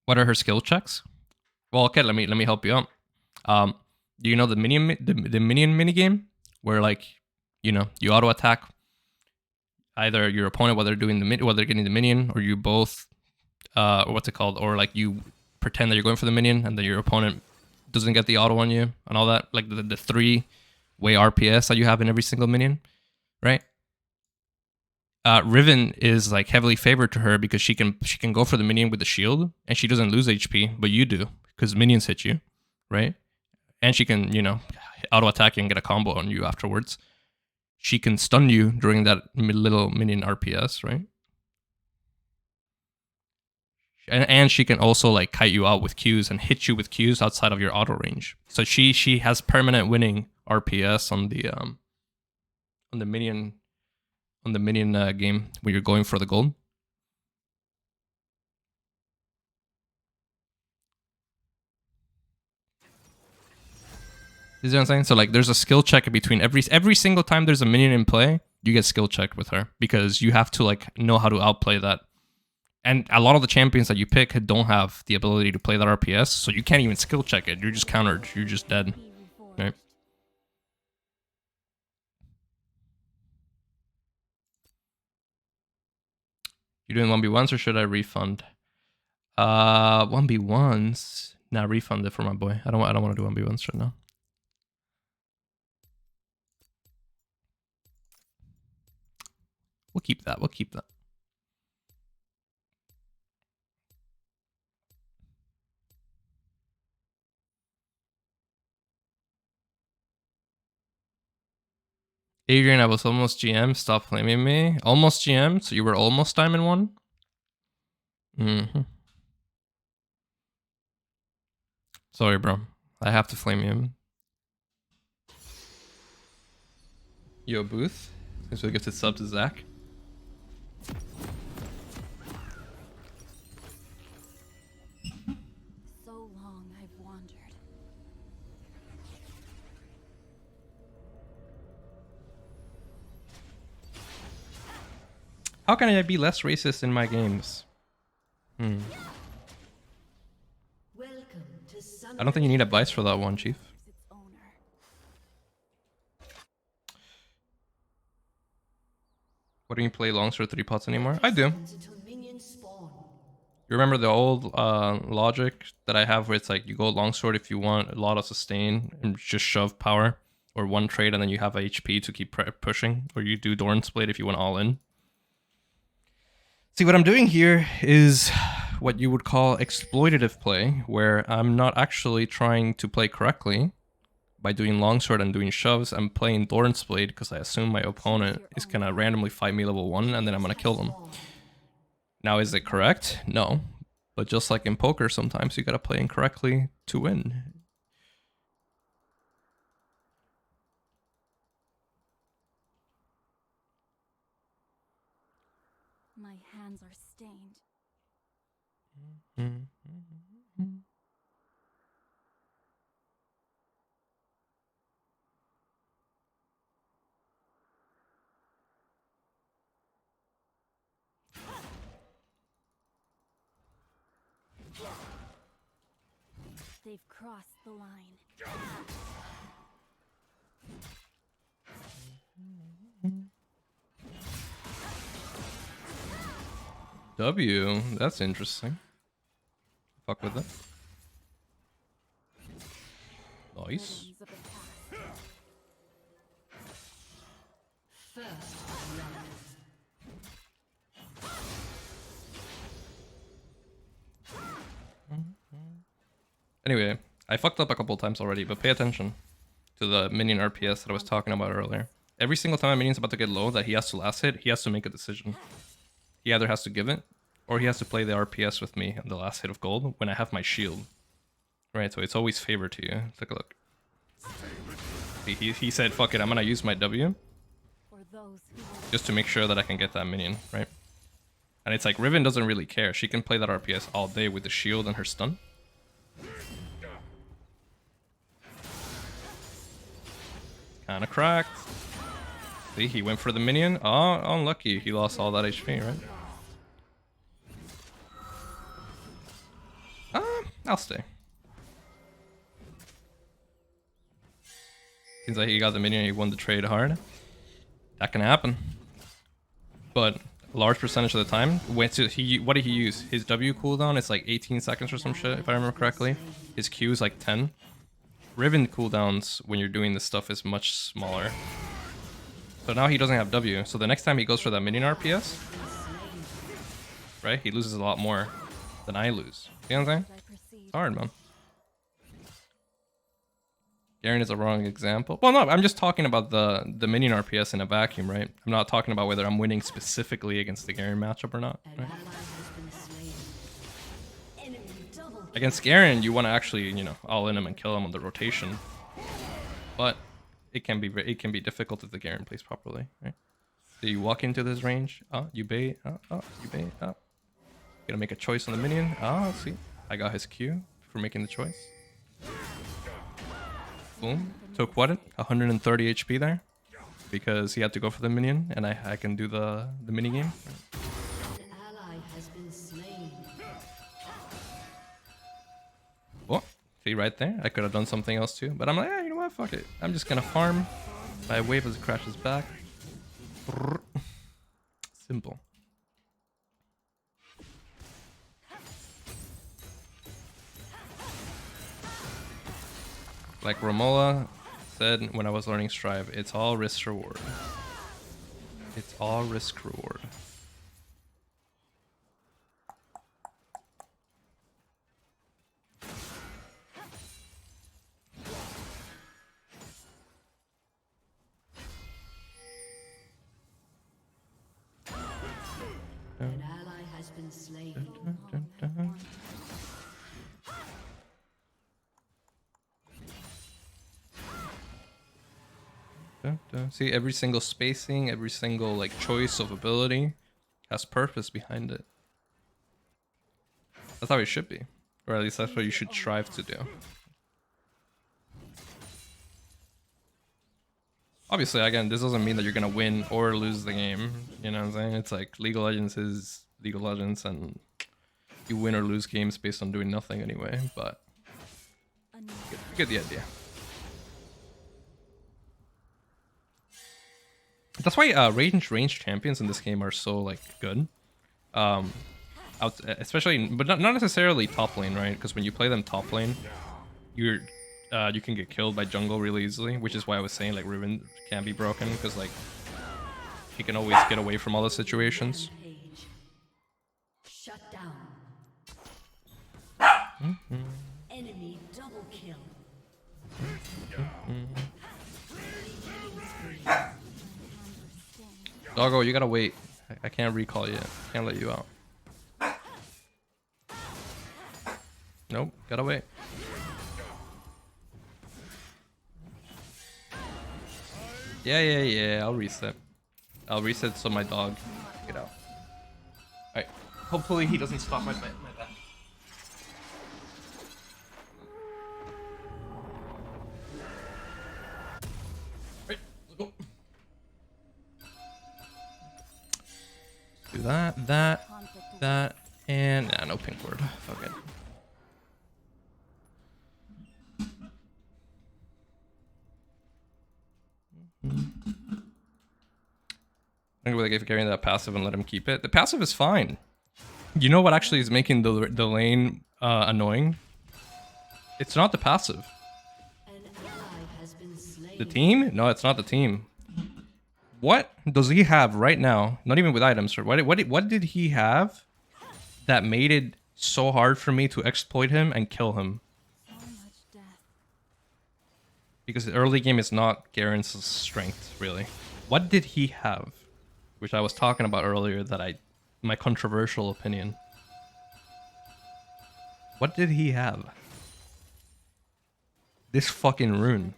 What are her skill checks? Well, okay, let me help you out. Do you know the minion mini game where like you auto attack either your opponent while they're doing while they're getting the minion, or you both or what's it called, or like you pretend that you're going for the minion and then your opponent doesn't get the auto on you and all that, like the 3-way RPS that you have in every single minion, right? Riven is like heavily favored to her because she can go for the minion with the shield and she doesn't lose HP, but you do because minions hit you, right? And she can auto attack you and get a combo on you afterwards. She can stun you during that little minion RPS, right? And she can also like kite you out with Qs and hit you with Qs outside of your auto range. So she has permanent winning RPS on the minion game when you're going for the gold. You see what I'm saying? So like there's a skill check between every single time there's a minion in play, you get skill checked with her because you have to like know how to outplay that. And a lot of the champions that you pick don't have the ability to play that RPS, so you can't even skill check it. You're just countered. You're just dead. Right? You doing 1v1s or should I refund? 1v1s. Nah, refund it for my boy. I don't want to do 1v1s right now. We'll keep that. We'll keep that. Adrian, I was almost GM. Stop flaming me. Almost GM? So you were almost Diamond 1? Mm-hmm. Sorry, bro. I have to flame you. Yo, Booth. Thanks for the gifted sub to Zach. So long I've wandered. How can I be less racist in my games? I don't think you need advice for that one, Chief. What do you play longsword 3 pots anymore? I do. You remember the old logic that I have where it's like you go longsword if you want a lot of sustain and just shove power, or one trade and then you have HP to keep pushing, or you do Doran's Blade if you want all in. See, what I'm doing here is what you would call exploitative play, where I'm not actually trying to play correctly by doing longsword and doing shoves. I'm playing Doran's Blade because I assume my opponent is gonna randomly fight me level 1 and then I'm gonna kill them. Now, is it correct? No. But just like in poker, sometimes you gotta play incorrectly to win. My hands are stained. They've crossed the line. W, that's interesting. Fuck with it. Nice. Anyway, I fucked up a couple times already, but pay attention to the minion RPS that I was talking about earlier. Every single time a minion's about to get low that he has to last hit, he has to make a decision. He either has to give it, or he has to play the RPS with me on the last hit of gold when I have my shield. Right, so it's always favored to you. Take a look. He said, fuck it, I'm gonna use my W just to make sure that I can get that minion, right? And it's like, Riven doesn't really care. She can play that RPS all day with the shield and her stun. Kinda cracked. See, he went for the minion. Oh, unlucky. He lost all that HP, right? I'll stay. Seems like he got the minion, he won the trade hard. That can happen. But a large percentage of the time, what did he use? His W cooldown is like 18 seconds or some shit, if I remember correctly. His Q is like 10. Riven cooldowns when you're doing this stuff is much smaller. So now he doesn't have W. So the next time he goes for that minion RPS, right, he loses a lot more than I lose. You know what I'm saying? It's hard, man. Garen is a wrong example. Well, no, I'm just talking about the minion RPS in a vacuum, right? I'm not talking about whether I'm winning specifically against the Garen matchup or not. Right? Against Garen, you want to actually, you know, all in him and kill him on the rotation. But it can be difficult if the Garen plays properly, right? So you walk into this range. Oh, you bait. Oh, you bait. Oh. Gonna make a choice on the minion. Oh, see, I got his Q for making the choice. Boom. Took what? 130 HP there, because he had to go for the minion, and I can do the mini game. Oh, see right there. I could have done something else too, but I'm like, you know what? Fuck it. I'm just gonna farm. My wave as it crashes back. Simple. Like Romola said when I was learning Strive, it's all risk reward. It's all risk reward. An ally has been slain. See, every single spacing, every single like choice of ability has purpose behind it. That's how it should be, or at least that's what you should strive to do. Obviously, again, this doesn't mean that you're gonna win or lose the game. You know what I'm saying? It's like League of Legends is League of Legends, and you win or lose games based on doing nothing anyway. But get the idea. That's why range champions in this game are so like good. Especially, but not necessarily top lane, right? Because when you play them top lane, you can get killed by jungle really easily, which is why I was saying like Riven can be broken, because like he can always get away from all the situations. Shut down. Enemy double kill. Doggo, you gotta wait. I can't recall yet. Can't let you out. Nope, gotta wait. Yeah, I'll reset. I'll reset so my dog can get out. Alright. Hopefully he doesn't stop my back. Right, let's go. Do that, and nah, no pink word. Fuck it. I think they gave Garen that passive and let him keep it. The passive is fine. You know what actually is making the lane annoying? It's not the passive. The team? No, it's not the team. What does he have right now? Not even with items. What did he have that made it so hard for me to exploit him and kill him? Because the early game is not Garen's strength, really. What did he have? Which I was talking about earlier, my controversial opinion. What did he have? This fucking rune.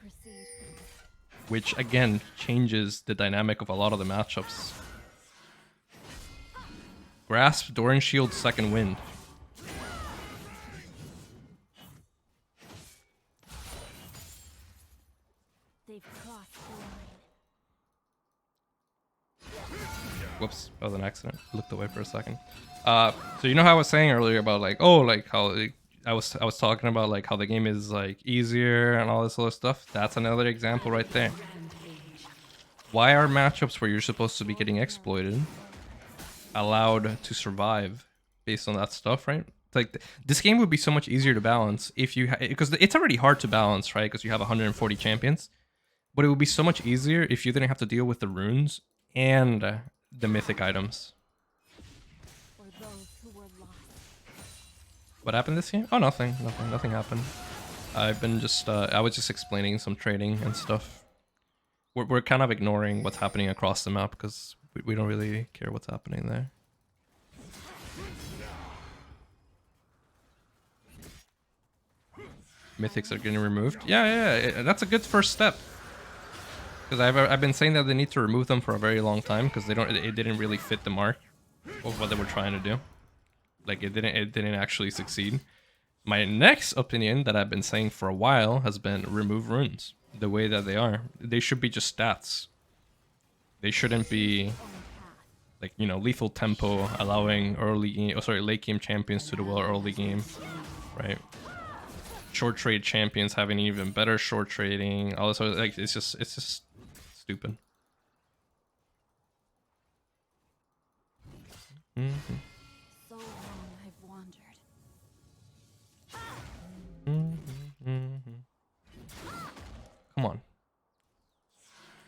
Which again changes the dynamic of a lot of the matchups. Grasp, Doran Shield, Second Wind. They've crossed the line. Whoops, that was an accident. Looked away for a second. So you know how I was saying earlier about like, oh, like how I was talking about like how the game is like easier and all this other stuff. That's another example right there. Why are matchups where you're supposed to be getting exploited allowed to survive based on that stuff, right? It's like this game would be so much easier to balance if you because it's already hard to balance, right? Because you have 140 champions, but it would be so much easier if you didn't have to deal with the runes and the mythic items. For those who were lost. What happened this game? Oh, nothing happened. I've been just I was just explaining some trading and stuff. We're kind of ignoring what's happening across the map because we don't really care what's happening there. Mythics are getting removed. Yeah, that's a good first step. Because I've been saying that they need to remove them for a very long time because it didn't really fit the mark of what they were trying to do. Like it didn't actually succeed. My next opinion that I've been saying for a while has been remove runes the way that they are. They should be just stats. They shouldn't be like, you know, lethal tempo allowing late game champions to duel early game, right? Short trade champions having even better short trading. Also, like it's just stupid. Mm-hmm. So long I've wandered. Come on.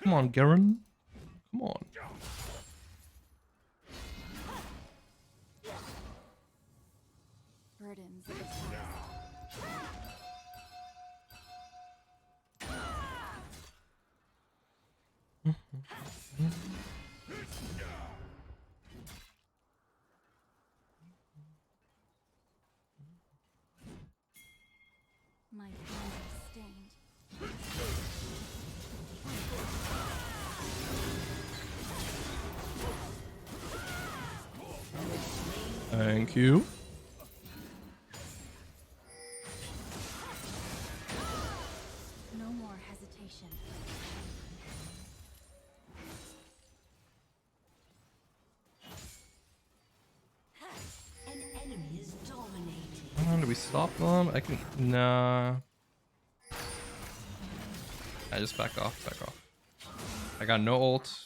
Come on, Garen. Come on. Burdens of the past. My hands are stained. Thank you. No more hesitation. An enemy is dominating. Do we stop them? I can. Nah. I just back off. I got no ult.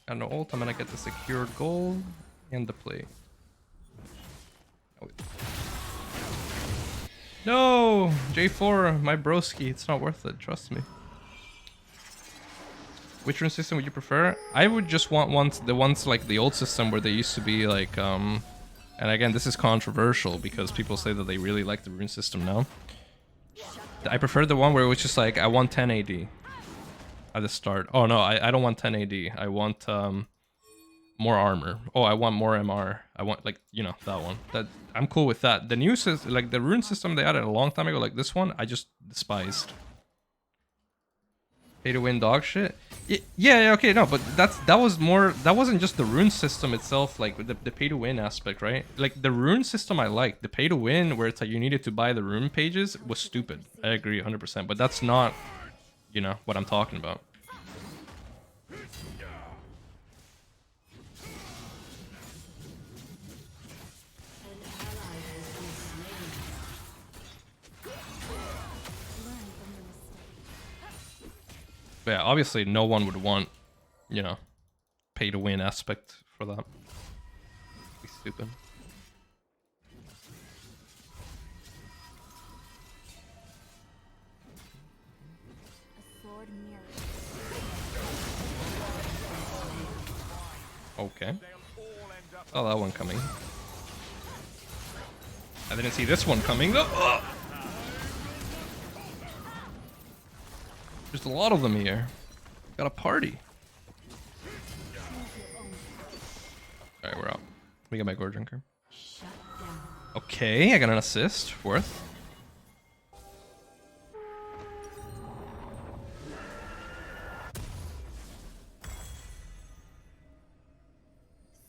Got no ult. I'm gonna get the secured gold and the play. Oh, no! J4, my broski. It's not worth it. Trust me. Which rune system would you prefer? I would just want the ones like the old system where they used to be like and again this is controversial because people say that they really like the rune system now. I prefer the one where it was just like I want 10 AD at the start. Oh no, I don't want 10 AD. I want more armor. Oh, I want more MR. I want like, you know, that one. That I'm cool with that. The new system, like the rune system they added a long time ago, like this one, I just despised. Pay to win dog shit. Yeah, okay, no, but that wasn't just the rune system itself, like the pay to win aspect, right? Like the rune system I liked. The pay to win where it's like you needed to buy the rune pages was stupid. I agree 100%, but that's not, you know, what I'm talking about. But yeah, obviously no one would want, you know, pay to win aspect for that. Be stupid. A sword mirror. Okay. Oh, that one coming. I didn't see this one coming though. Ugh. There's a lot of them here. Got a party. Alright, we're out. Let me get my gore drinker. Okay, I got an assist. Worth.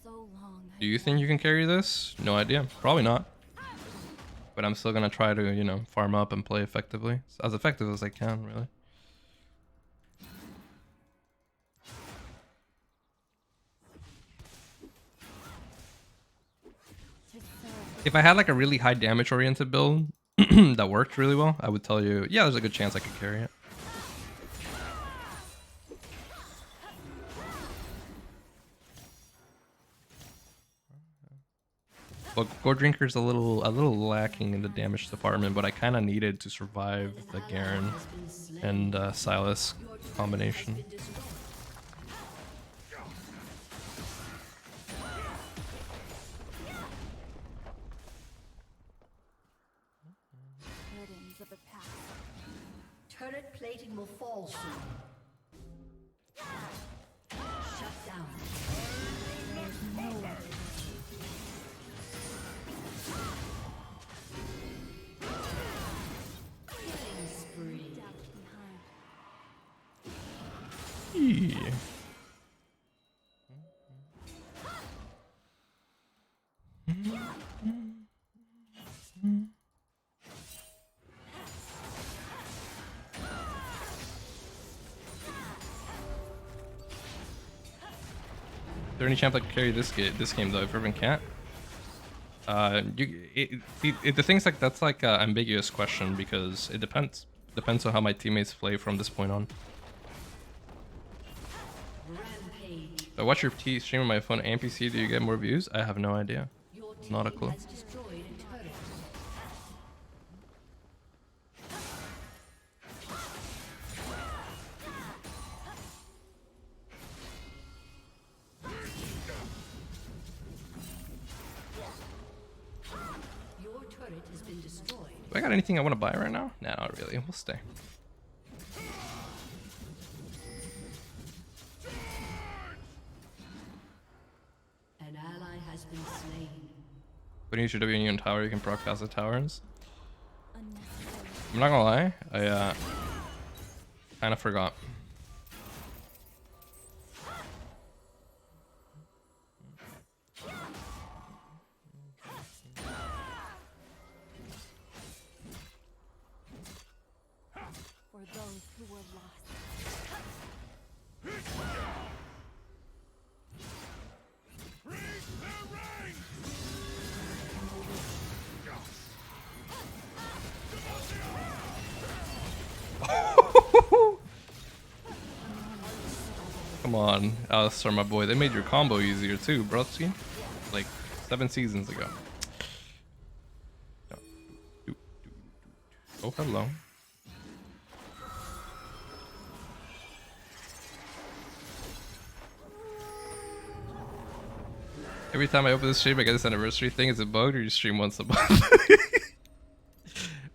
So long. Do you think you can carry this? No idea. Probably not. But I'm still gonna try to, you know, farm up and play effectively. As effective as I can, really. To serve the If I had like a really high damage oriented build that worked really well, I would tell you, yeah, there's a good chance I could carry it. Well, Gore Drinker's a little lacking in the damage department, but I kind of needed to survive the Garen and Silas combination. Burdens of the past. Turret plating will fall soon. Shut down. There's no one. Killing spree. Doubt behind. Yeah. 30 champ that can carry this game though. If Riven can't, the thing's like that's like an ambiguous question because it depends on how my teammates play from this point on. Rampage. I watch your stream on my phone and PC. Do you get more views? I have no idea. Your team Not a clue. has destroyed a turret. Your turret has been destroyed. Do I got anything I want to buy right now? Nah, not really. We'll stay. An ally has been slain. When you use your W on tower, you can proc fast the towers. Unnecessary. I'm not gonna lie, I kind of forgot. For those who were lost. Come on, Alistair, my boy. They made your combo easier too, broski. Like 7 seasons ago. Oh, hello. Every time I open this stream, I get this anniversary thing. Is it bugged or you stream once a month?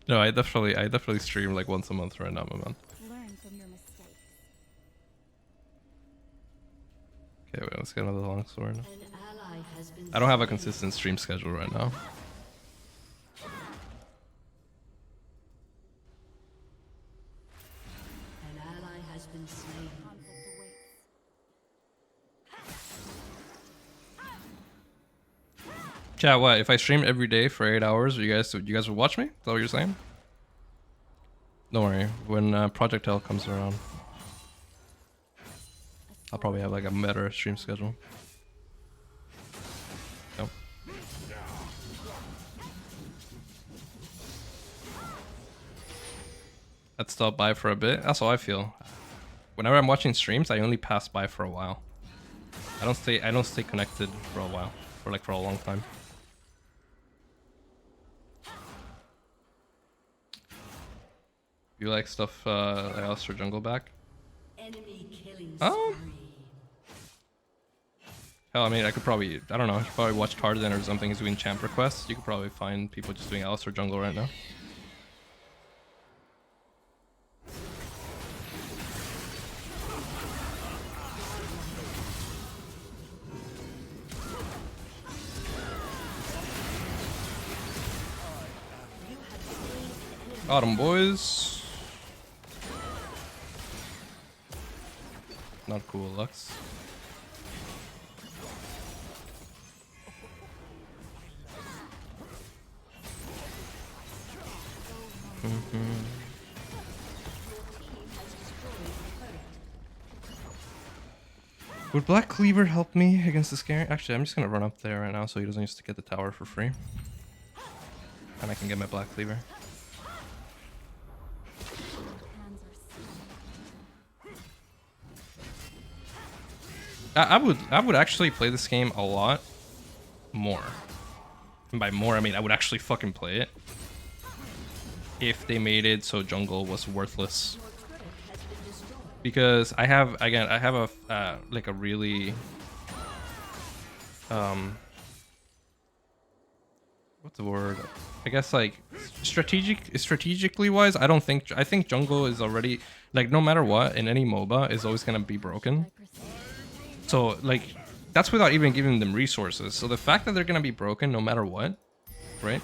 No, I definitely stream like once a month right now, my man. Learn from your mistakes. Okay, wait, let's get another long sword. An ally has been I don't have a slain. consistent stream schedule right now. An ally has been slain. Conflict awaits. Chat, what? If I stream every day for 8 hours, you guys would watch me? Is that what you're saying? Don't worry. When Project Hell comes around, I'll probably have like a better stream schedule. Nope. I'd stop by for a bit. That's how I feel. Whenever I'm watching streams, I only pass by for a while. I don't stay connected for a while, for a long time. You like stuff like Alistair Jungle back? Enemy killing Oh. spree. Hell, I mean, I don't know, you could probably watch Tarzan or something. He's doing champ requests. You could probably find people just doing Alistair Jungle right now. Autumn boys. Not cool, Lux. Would Black Cleaver help me against this Garen? Actually, I'm just gonna run up there right now so he doesn't used to get the tower for free. And I can get my Black Cleaver. Hands are I would actually play this game a lot more. And by more, I mean I would actually fucking play it if they made it so jungle was worthless. Because I have a like a really what's the word? I guess like strategically wise, I think jungle is already like no matter what in any MOBA is always gonna be broken. So like that's without even giving them resources. So the fact that they're gonna be broken no matter what, right?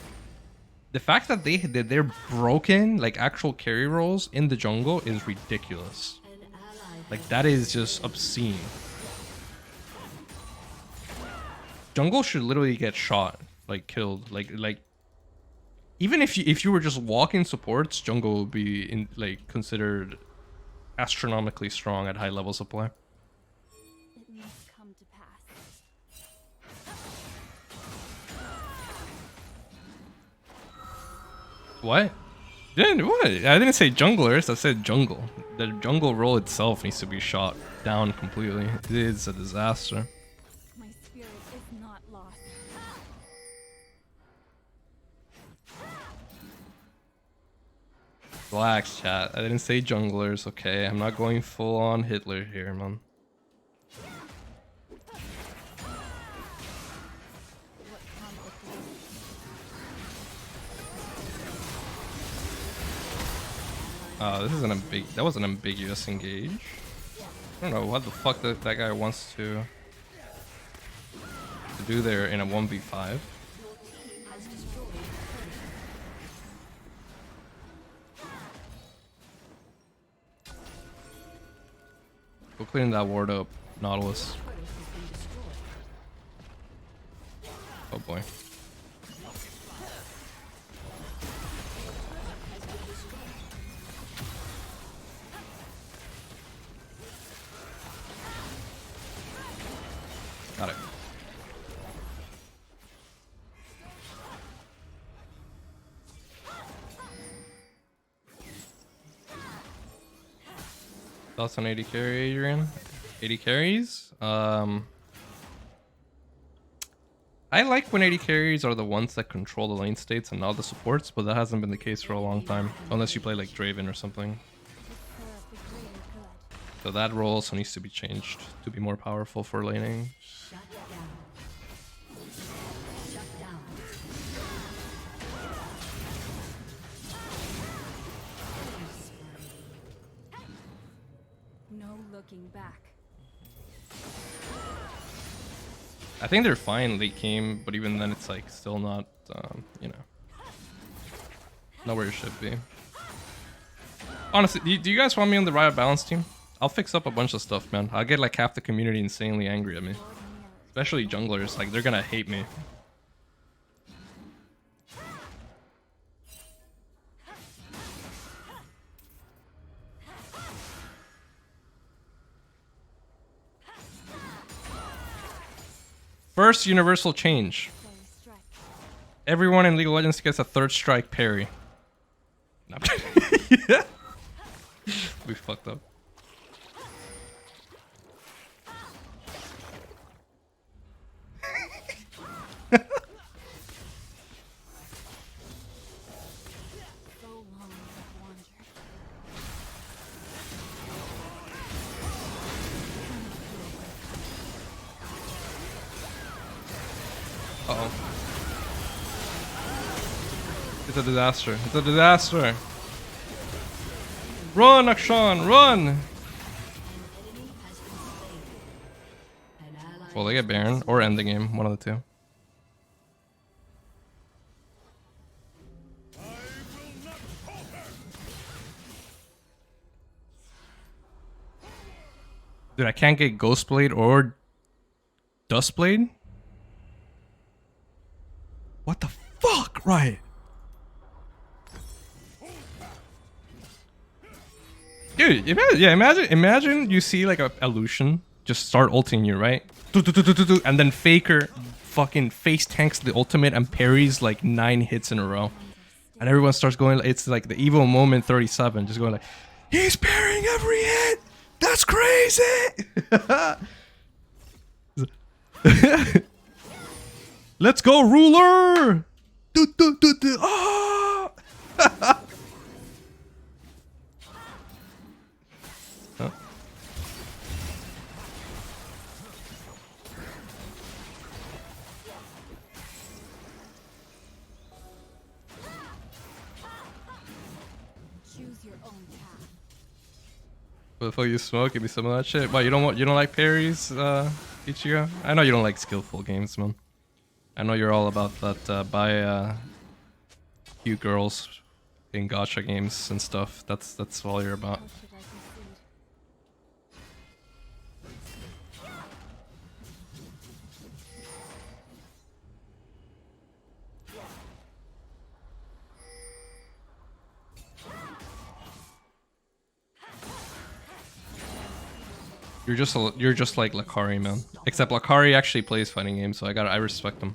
The fact that they're broken like actual carry rolls in the jungle is ridiculous. Like that is just obscene. Jungle should literally get shot, like killed, like even if you were just walking supports, jungle would be in like considered astronomically strong at high levels of play. It must come to pass. What? What? I didn't say junglers. I said jungle. The jungle role itself needs to be shot down completely. It is a disaster. My spirit is not lost. Relax, chat. I didn't say junglers, okay? I'm not going full on Hitler here, man. What conflict is it? This is that was an ambiguous engage. I don't know what the fuck that guy wants to do there in a 1v5. Go clean that ward up, Nautilus. Oh boy. Got it. Thoughts on 80 carry, Adrian? 80 carries? I like when 80 carries are the ones that control the lane states and not the supports, but that hasn't been the case for a long time. Unless you play like Draven or something. Serve the greater good. So that role also needs to be changed to be more powerful for laning. Shut down. Shut down. No looking back. I think they're fine late game, but even then it's like still not, you know, not where it should be. Honestly, do you guys want me on the Riot Balance team? I'll fix up a bunch of stuff, man. I'll get like half the community insanely angry at me. Especially junglers, like they're gonna hate me. First universal change. Say strike. Everyone in League of Legends gets a third strike parry. No, I'm kidding. Yeah. We fucked up. So long I've wandered. Uh-oh. It's a disaster. It's a disaster. Run, Akshan, run! Well, they get Baron or end the game, one of the two. Dude, I can't get Ghostblade or Dustblade? What the fuck, right? Dude, imagine you see like a Lucian just start ulting you, right? And then Faker fucking face tanks the ultimate and parries like 9 hits in a row. And everyone starts going, it's like the evil moment 37, just going like, he's parrying every hit! That's crazy! Let's go, ruler! Do, do, do, do. Ah! Huh? Choose your own path. Before you smoke, give me some of that shit. But you don't like parries, Ichigo? I know you don't like skillful games, man. I know you're all about that buy cute girls in gacha games and stuff. That's all you're about. How should I proceed? You're just like Lakari, man. Except Lakari actually plays fighting games, so I respect him.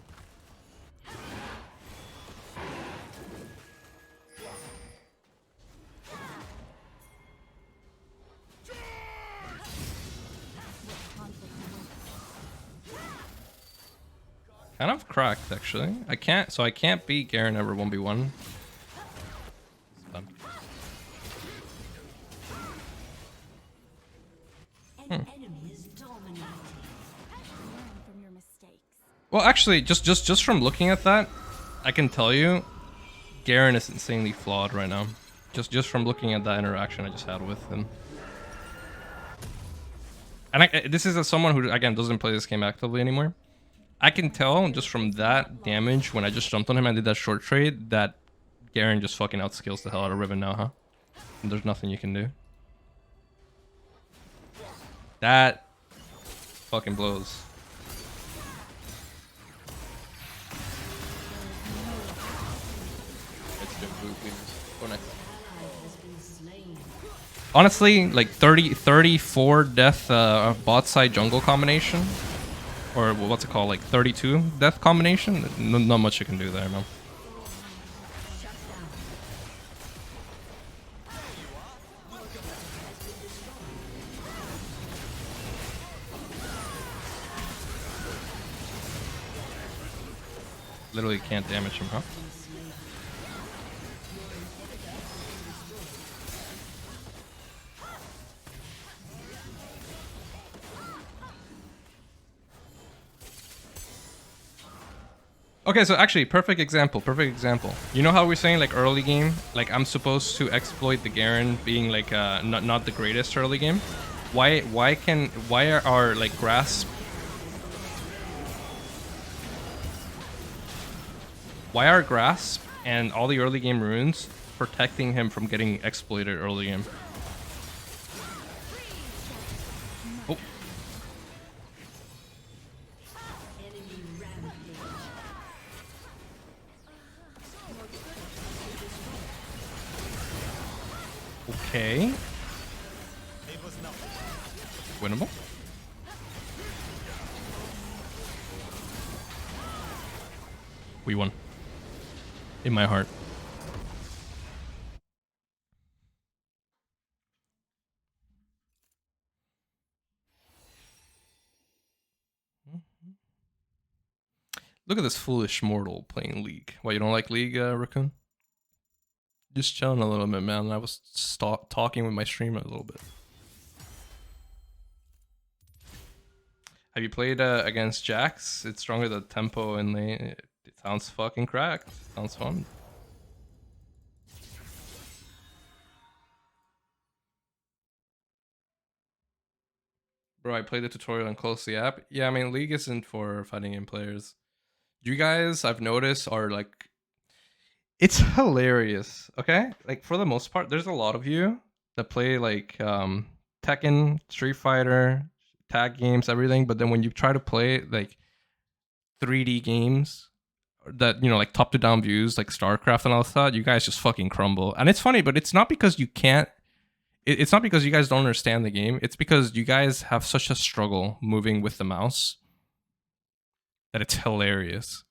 Kind of cracked actually. I can't beat Garen ever 1v1. An enemy is dominating. Learn from your mistakes. Well, actually, just from looking at that, I can tell you, Garen is insanely flawed right now. Just from looking at that interaction I just had with him. And this is as someone who again doesn't play this game actively anymore. I can tell just from that damage when I just jumped on him and did that short trade that Garen just fucking outskills the hell out of Riven now, huh? And there's nothing you can do. That fucking blows. Honestly, like 34 death bot side jungle combination. Or what's it called, like 32 death combination? Not much you can do there, man. Literally can't damage him, huh? Okay, so actually, perfect example. You know how we're saying like early game, like I'm supposed to exploit the Garen being like not the greatest early game. Why are our like grasp? Why are grasp and all the early game runes protecting him from getting exploited early game? Oh. Okay. Winnable. We won. In my heart. Look at this foolish mortal playing League. Why, you don't like League, Raccoon? Just chilling a little bit, man. I was talking with my streamer a little bit. Have you played against Jax? It's stronger than tempo and lane. It sounds fucking cracked. Sounds fun. Bro, I played the tutorial and closed the app. Yeah, I mean, League isn't for fighting game players. You guys, I've noticed, are like... It's hilarious, okay? Like, for the most part, there's a lot of you that play, like, Tekken, Street Fighter, tag games, everything. But then when you try to play, like, 3D games that, you know, like, top-to-down views, like StarCraft and all that, you guys just fucking crumble. And it's funny, but it's not because you can't... It's not because you guys don't understand the game. It's because you guys have such a struggle moving with the mouse that it's hilarious.